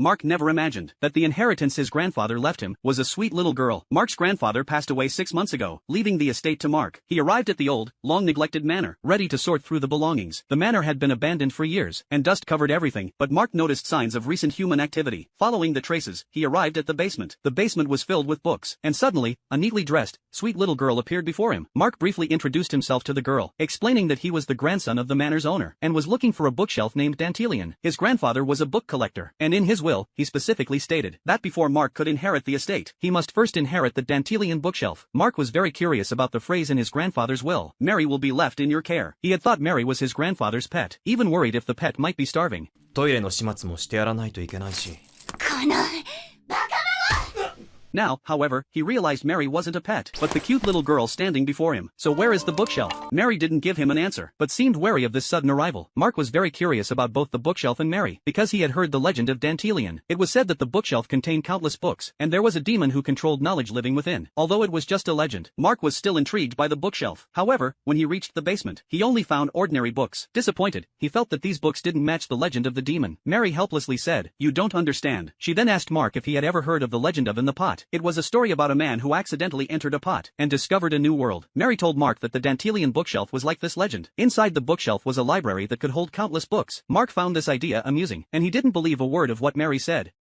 Mark never imagined that the inheritance his grandfather left him was a sweet little girl. Mark's grandfather passed away 6 months ago, leaving the estate to Mark. He arrived at the old, long-neglected manor, ready to sort through the belongings. The manor had been abandoned for years, and dust covered everything, but Mark noticed signs of recent human activity. Following the traces, he arrived at the basement. The basement was filled with books, and suddenly, a neatly dressed, sweet little girl appeared before him. Mark briefly introduced himself to the girl, explaining that he was the grandson of the manor's owner, and was looking for a bookshelf named Dantelion. His grandfather was a book collector, and in his will, he specifically stated that before Mark could inherit the estate, he must first inherit the Dantelion bookshelf. Mark was very curious about the phrase in his grandfather's will, "Mary will be left in your care." He had thought Mary was his grandfather's pet, even worried if the pet might be starving. トイレの始末もしてやらないといけないし。Now, however, he realized Mary wasn't a pet, but the cute little girl standing before him. So where is the bookshelf? Mary didn't give him an answer, but seemed wary of this sudden arrival. Mark was very curious about both the bookshelf and Mary, because he had heard the legend of Dantelion. It was said that the bookshelf contained countless books, and there was a demon who controlled knowledge living within. Although it was just a legend, Mark was still intrigued by the bookshelf. However, when he reached the basement, he only found ordinary books. Disappointed, he felt that these books didn't match the legend of the demon. Mary helplessly said, "You don't understand." She then asked Mark if he had ever heard of the legend of In the Pot. It was a story about a man who accidentally entered a pot and discovered a new world. Mary told Mark that the Dantelion bookshelf was like this legend. Inside the bookshelf was a library that could hold countless books. Mark found this idea amusing, and he didn't believe a word of what Mary said.